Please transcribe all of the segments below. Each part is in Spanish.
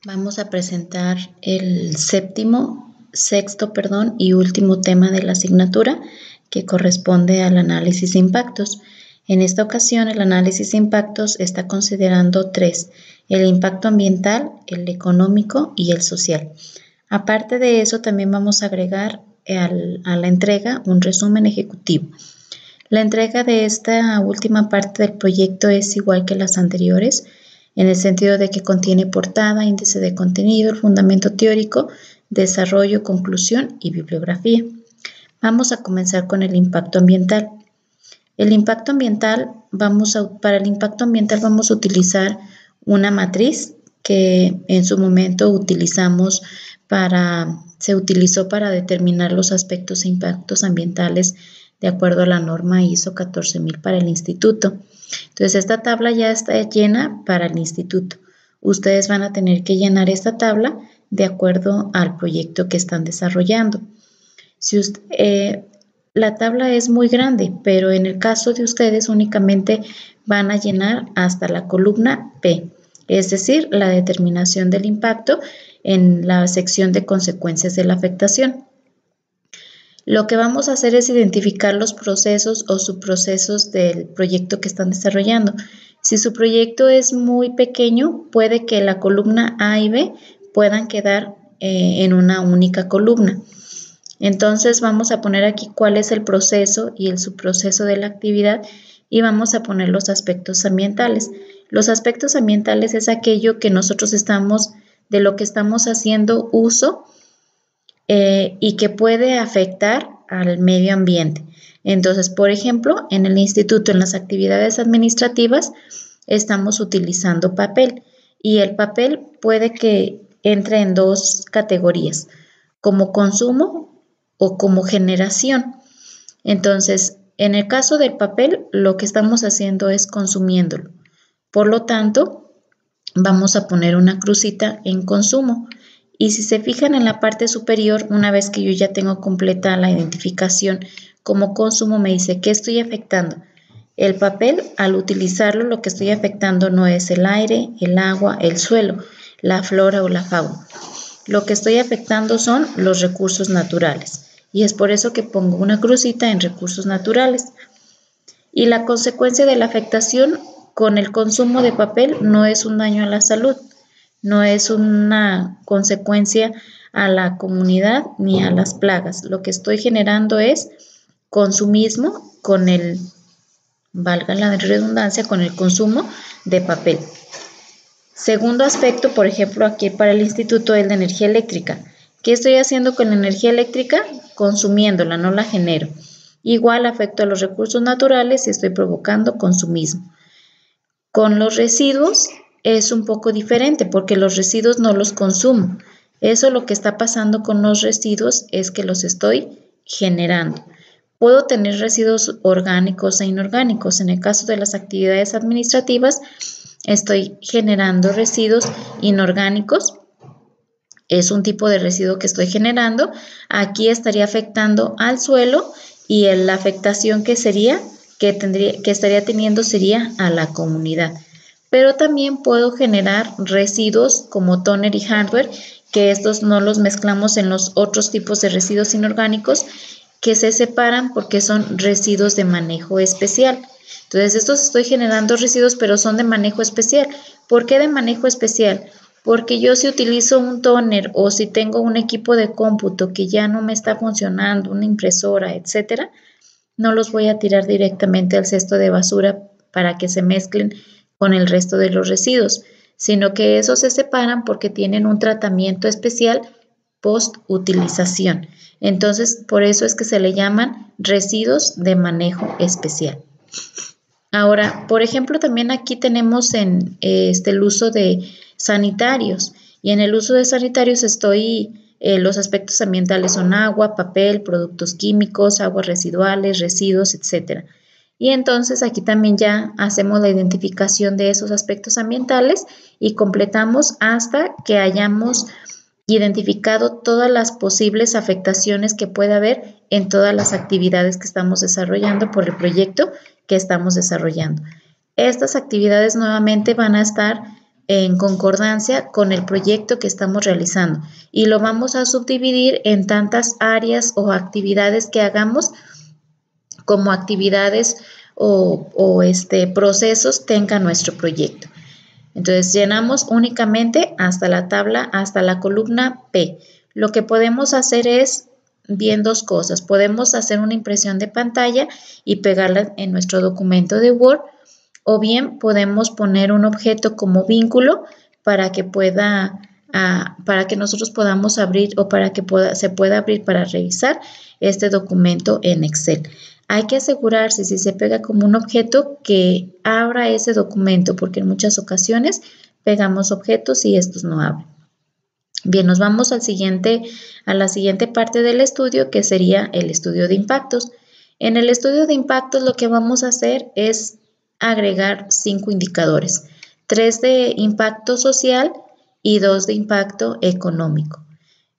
Vamos a presentar el sexto y último tema de la asignatura que corresponde al análisis de impactos. En esta ocasión, el análisis de impactos está considerando tres: el impacto ambiental, el económico y el social. Aparte de eso, también vamos a agregar a la entrega un resumen ejecutivo. La entrega de esta última parte del proyecto es igual que las anteriores, en el sentido de que contiene portada, índice de contenido, el fundamento teórico, desarrollo, conclusión y bibliografía. Vamos a comenzar con el impacto ambiental. Para el impacto ambiental vamos a utilizar una matriz que en su momento se utilizó para determinar los aspectos e impactos ambientales de acuerdo a la norma ISO 14000 para el instituto. Entonces, esta tabla ya está llena para el instituto. Ustedes van a tener que llenar esta tabla de acuerdo al proyecto que están desarrollando. La tabla es muy grande, pero en el caso de ustedes únicamente van a llenar hasta la columna P, es decir, la determinación del impacto en la sección de consecuencias de la afectación. Lo que vamos a hacer es identificar los procesos o subprocesos del proyecto que están desarrollando. Si su proyecto es muy pequeño, puede que la columna A y B puedan quedar en una única columna. Entonces vamos a poner aquí cuál es el proceso y el subproceso de la actividad y vamos a poner los aspectos ambientales. Los aspectos ambientales es aquello que de lo que estamos haciendo uso y que puede afectar al medio ambiente. Entonces, por ejemplo, en el instituto, en las actividades administrativas, estamos utilizando papel y el papel puede que entre en dos categorías, como consumo o como generación. Entonces, en el caso del papel, lo que estamos haciendo es consumiéndolo. Por lo tanto, vamos a poner una crucita en consumo. Y si se fijan en la parte superior, una vez que yo ya tengo completa la identificación como consumo, me dice ¿qué estoy afectando? El papel, al utilizarlo, lo que estoy afectando no es el aire, el agua, el suelo, la flora o la fauna. Lo que estoy afectando son los recursos naturales. Y es por eso que pongo una crucita en recursos naturales. Y la consecuencia de la afectación con el consumo de papel no es un daño a la salud, no es una consecuencia a la comunidad ni a las plagas. Lo que estoy generando es consumismo valga la redundancia, con el consumo de papel. Segundo aspecto, por ejemplo, aquí para el instituto es la energía eléctrica. ¿Qué estoy haciendo con la energía eléctrica? Consumiéndola, no la genero. Igual afecto a los recursos naturales y estoy provocando consumismo. Con los residuos es un poco diferente porque los residuos no los consumo. Eso lo que está pasando con los residuos es que los estoy generando. Puedo tener residuos orgánicos e inorgánicos. En el caso de las actividades administrativas, estoy generando residuos inorgánicos. Es un tipo de residuo que estoy generando. Aquí estaría afectando al suelo y la afectación que estaría teniendo sería a la comunidad. Pero también puedo generar residuos como tóner y hardware, que estos no los mezclamos en los otros tipos de residuos inorgánicos que se separan porque son residuos de manejo especial. Entonces, estos estoy generando residuos, pero son de manejo especial. ¿Por qué de manejo especial? Porque yo si utilizo un tóner o si tengo un equipo de cómputo que ya no me está funcionando, una impresora, etcétera, no los voy a tirar directamente al cesto de basura para que se mezclen con el resto de los residuos, sino que esos se separan porque tienen un tratamiento especial post-utilización. Entonces, por eso es que se le llaman residuos de manejo especial. Ahora, por ejemplo, también aquí tenemos el uso de sanitarios, y en el uso de sanitarios los aspectos ambientales son agua, papel, productos químicos, aguas residuales, residuos, etc. Y entonces aquí también ya hacemos la identificación de esos aspectos ambientales y completamos hasta que hayamos identificado todas las posibles afectaciones que puede haber en todas las actividades que estamos desarrollando por el proyecto que estamos desarrollando. Estas actividades nuevamente van a estar en concordancia con el proyecto que estamos realizando y lo vamos a subdividir en tantas áreas o actividades que hagamos como actividades o procesos tenga nuestro proyecto. Entonces llenamos únicamente hasta la tabla, hasta la columna P. Lo que podemos hacer es bien dos cosas. Podemos hacer una impresión de pantalla y pegarla en nuestro documento de Word, o bien podemos poner un objeto como vínculo para que nosotros podamos abrir o para que se pueda abrir para revisar este documento en Excel. Hay que asegurarse, si se pega como un objeto, que abra ese documento, porque en muchas ocasiones pegamos objetos y estos no abren. Bien, nos vamos a la siguiente parte del estudio, que sería el estudio de impactos. En el estudio de impactos lo que vamos a hacer es agregar 5 indicadores, 3 de impacto social y 2 de impacto económico.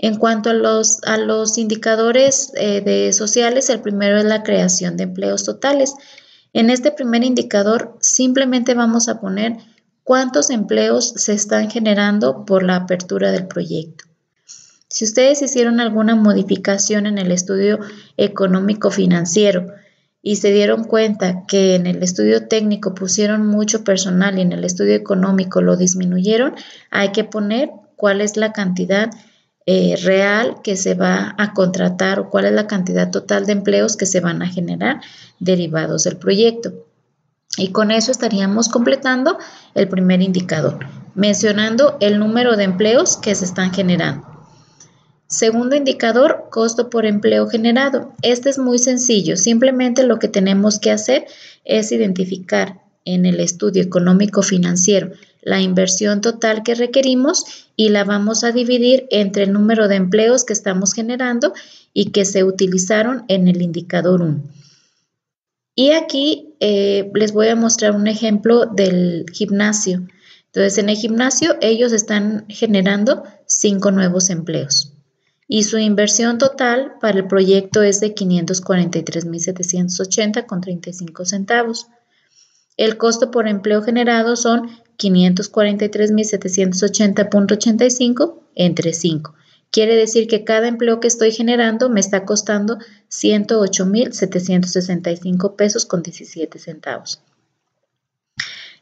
En cuanto a los indicadores sociales, el primero es la creación de empleos totales. En este primer indicador simplemente vamos a poner cuántos empleos se están generando por la apertura del proyecto. Si ustedes hicieron alguna modificación en el estudio económico financiero y se dieron cuenta que en el estudio técnico pusieron mucho personal y en el estudio económico lo disminuyeron, hay que poner cuál es la cantidad real que se va a contratar o cuál es la cantidad total de empleos que se van a generar derivados del proyecto. Y con eso estaríamos completando el primer indicador, mencionando el número de empleos que se están generando. Segundo indicador, costo por empleo generado. Este es muy sencillo, simplemente lo que tenemos que hacer es identificar en el estudio económico financiero la inversión total que requerimos y la vamos a dividir entre el número de empleos que estamos generando y que se utilizaron en el indicador 1. Y aquí les voy a mostrar un ejemplo del gimnasio. Entonces, en el gimnasio ellos están generando 5 nuevos empleos y su inversión total para el proyecto es de 543,780,35 centavos. El costo por empleo generado son 543,780,85 entre 5. Quiere decir que cada empleo que estoy generando me está costando 108,765 pesos con 17 centavos.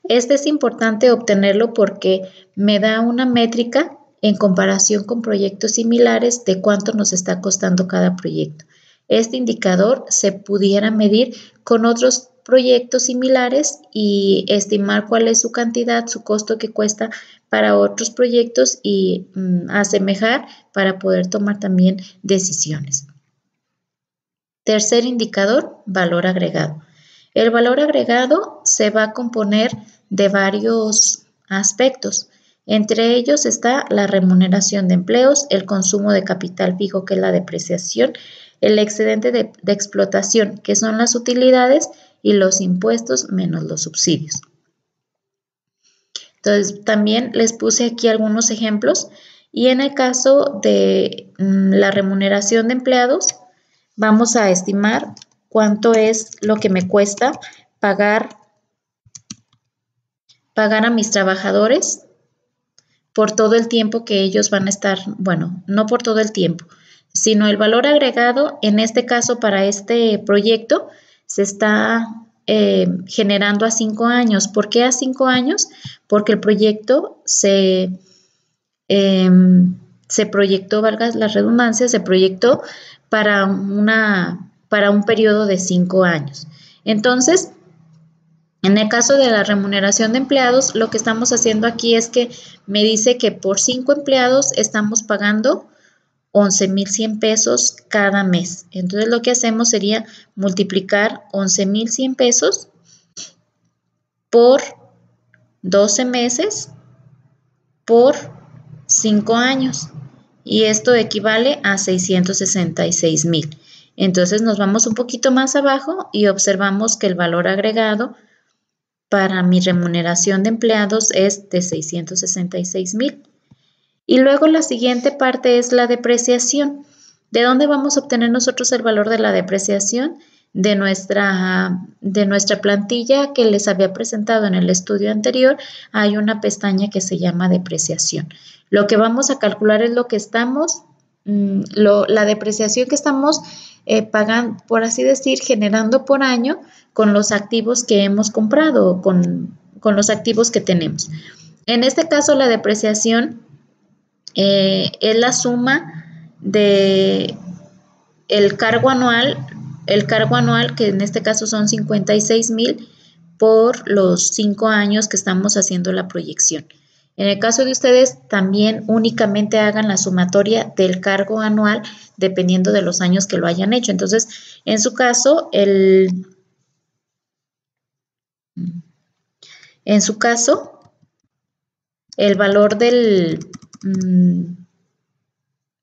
Este es importante obtenerlo porque me da una métrica en comparación con proyectos similares de cuánto nos está costando cada proyecto. Este indicador se pudiera medir con otros proyectos similares y estimar cuál es su cantidad, su costo que cuesta para otros proyectos y asemejar para poder tomar también decisiones. Tercer indicador, valor agregado. El valor agregado se va a componer de varios aspectos. Entre ellos está la remuneración de empleos, el consumo de capital fijo, que es la depreciación, el excedente de explotación, que son las utilidades, y los impuestos menos los subsidios. Entonces, también les puse aquí algunos ejemplos y en el caso de la remuneración de empleados, vamos a estimar cuánto es lo que me cuesta pagar a mis trabajadores por todo el tiempo que ellos van a estar, bueno, no por todo el tiempo, sino el valor agregado, en este caso para este proyecto, se está generando a 5 años. ¿Por qué a 5 años? Porque el proyecto se proyectó, valga la redundancia, se proyectó para un periodo de 5 años. Entonces, en el caso de la remuneración de empleados, lo que estamos haciendo aquí es que me dice que por 5 empleados estamos pagando 11,100 pesos cada mes. Entonces, lo que hacemos sería multiplicar 11,100 pesos por 12 meses por 5 años. Y esto equivale a 666,000. Entonces, nos vamos un poquito más abajo y observamos que el valor agregado para mi remuneración de empleados es de 666,000. Y luego la siguiente parte es la depreciación. ¿De dónde vamos a obtener nosotros el valor de la depreciación? de nuestra plantilla que les había presentado en el estudio anterior, hay una pestaña que se llama depreciación. Lo que vamos a calcular es lo que estamos, la depreciación que estamos pagando, por así decir, generando por año con los activos que hemos comprado, con los activos que tenemos. En este caso, la depreciación es la suma de el cargo anual, que en este caso son 56,000 por los 5 años que estamos haciendo la proyección. En el caso de ustedes, también únicamente hagan la sumatoria del cargo anual dependiendo de los años que lo hayan hecho. Entonces, en su caso, el valor de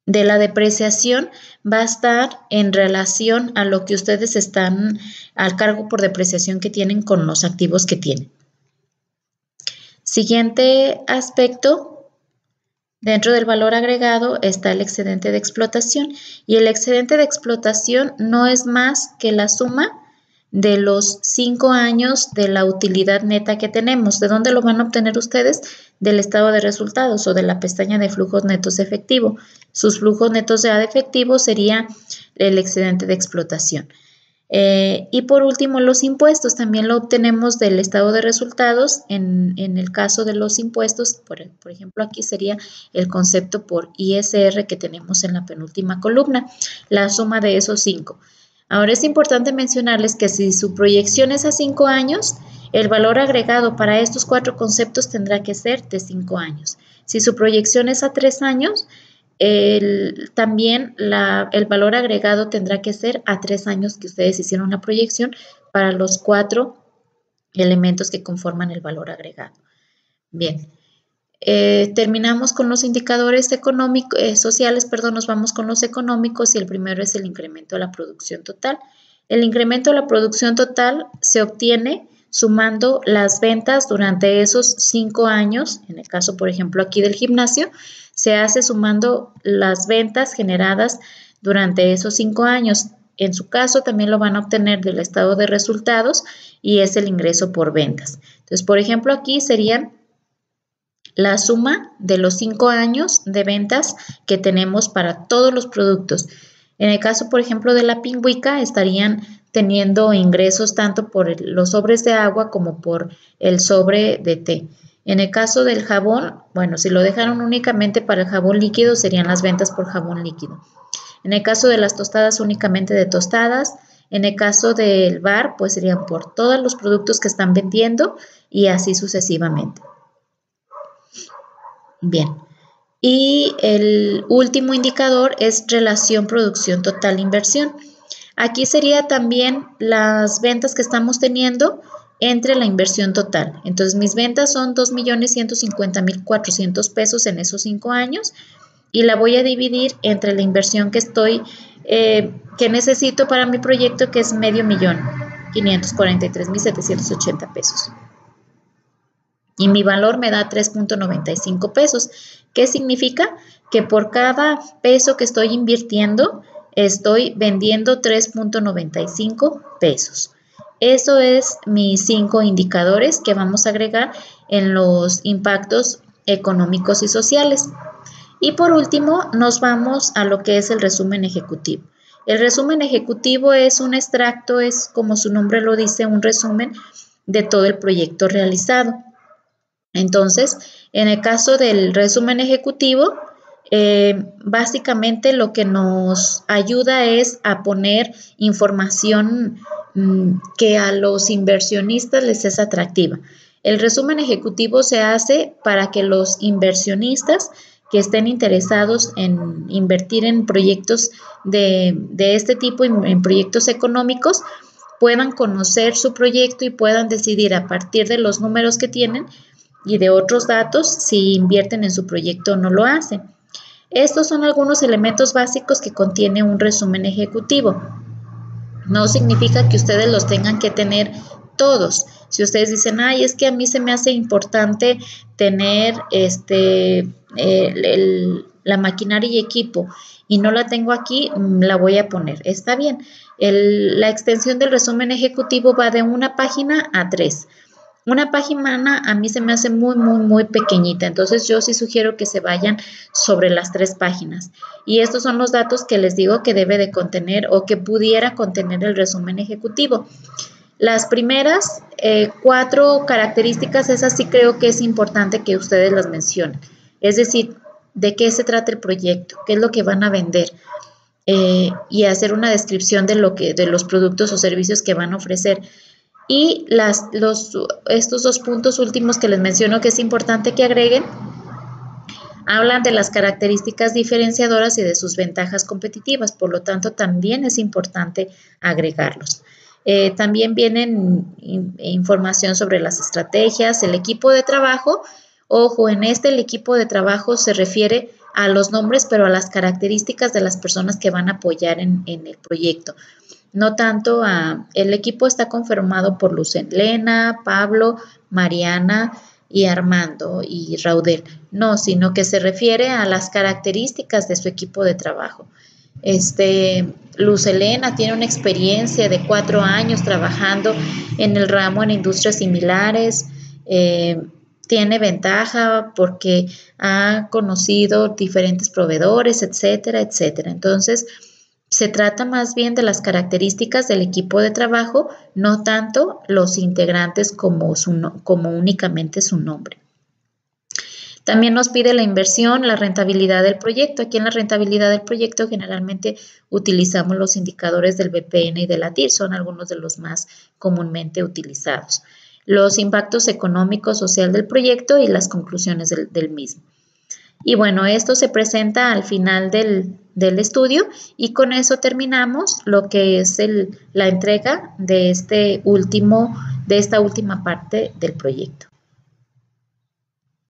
la depreciación va a estar en relación a lo que ustedes están al cargo por depreciación que tienen con los activos que tienen. Siguiente aspecto, dentro del valor agregado está el excedente de explotación, y el excedente de explotación no es más que la suma de los 5 años de la utilidad neta que tenemos. ¿De dónde lo van a obtener ustedes? Del estado de resultados o de la pestaña de flujos netos de efectivo. Sus flujos netos de efectivo sería el excedente de explotación. Y por último, los impuestos también lo obtenemos del estado de resultados. En el caso de los impuestos, por ejemplo, aquí sería el concepto por ISR que tenemos en la penúltima columna, la suma de esos 5. Ahora es importante mencionarles que si su proyección es a 5 años, el valor agregado para estos 4 conceptos tendrá que ser de 5 años. Si su proyección es a 3 años, también el valor agregado tendrá que ser a 3 años que ustedes hicieron la proyección para los 4 elementos que conforman el valor agregado. Bien, terminamos con los indicadores sociales, nos vamos con los económicos, y el primero es el incremento de la producción total. El incremento de la producción total se obtiene sumando las ventas durante esos 5 años, en el caso, por ejemplo, aquí del gimnasio, se hace sumando las ventas generadas durante esos 5 años. En su caso, también lo van a obtener del estado de resultados y es el ingreso por ventas. Entonces, por ejemplo, aquí serían la suma de los 5 años de ventas que tenemos para todos los productos. En el caso, por ejemplo, de la pingüica, estarían teniendo ingresos tanto por los sobres de agua como por el sobre de té. En el caso del jabón, bueno, si lo dejaron únicamente para el jabón líquido, serían las ventas por jabón líquido. En el caso de las tostadas, únicamente de tostadas. En el caso del bar, pues serían por todos los productos que están vendiendo y así sucesivamente. Bien. Y el último indicador es relación producción total inversión. Aquí sería también las ventas que estamos teniendo entre la inversión total. Entonces, mis ventas son 2,150,400 pesos en esos 5 años y la voy a dividir entre la inversión que que necesito para mi proyecto, que es 543,780 pesos. Y mi valor me da 3.95 pesos. ¿Qué significa? Que por cada peso que estoy invirtiendo, estoy vendiendo 3.95 pesos. Eso es mis 5 indicadores que vamos a agregar en los impactos económicos y sociales. Y por último, nos vamos a lo que es el resumen ejecutivo. El resumen ejecutivo es un extracto, es como su nombre lo dice, un resumen de todo el proyecto realizado. Entonces, en el caso del resumen ejecutivo, básicamente lo que nos ayuda es a poner información que a los inversionistas les es atractiva. El resumen ejecutivo se hace para que los inversionistas que estén interesados en invertir en proyectos de este tipo, en proyectos económicos, puedan conocer su proyecto y puedan decidir a partir de los números que tienen y de otros datos si invierten en su proyecto o no lo hacen. Estos son algunos elementos básicos que contiene un resumen ejecutivo. No significa que ustedes los tengan que tener todos. Si ustedes dicen, ay, es que a mí se me hace importante tener la maquinaria y equipo y no la tengo aquí, la voy a poner. Está bien. La extensión del resumen ejecutivo va de una página a 3. Una página a mí se me hace muy pequeñita, entonces yo sí sugiero que se vayan sobre las 3 páginas. Y estos son los datos que les digo que debe de contener o que pudiera contener el resumen ejecutivo. Las primeras 4 características, esas sí creo que es importante que ustedes las mencionen. Es decir, de qué se trata el proyecto, qué es lo que van a vender. Y hacer una descripción de los productos o servicios que van a ofrecer. Y estos 2 puntos últimos que les menciono que es importante que agreguen, hablan de las características diferenciadoras y de sus ventajas competitivas, por lo tanto también es importante agregarlos. También vienen información sobre las estrategias, el equipo de trabajo. Ojo, en el equipo de trabajo se refiere a los nombres, pero a las características de las personas que van a apoyar en el proyecto. No tanto el equipo está conformado por Lucelena, Pablo, Mariana y Armando y Raudel. No, sino que se refiere a las características de su equipo de trabajo. Lucelena tiene una experiencia de 4 años trabajando en el ramo en industrias similares. Tiene ventaja porque ha conocido diferentes proveedores, etcétera, etcétera. Entonces, se trata más bien de las características del equipo de trabajo, no tanto los integrantes como únicamente su nombre. También nos pide la inversión, la rentabilidad del proyecto. Aquí en la rentabilidad del proyecto generalmente utilizamos los indicadores del BPN y de la TIR, son algunos de los más comúnmente utilizados. Los impactos económicos, social del proyecto y las conclusiones del mismo. Y bueno, esto se presenta al final del estudio y con eso terminamos lo que es la entrega de esta última parte del proyecto.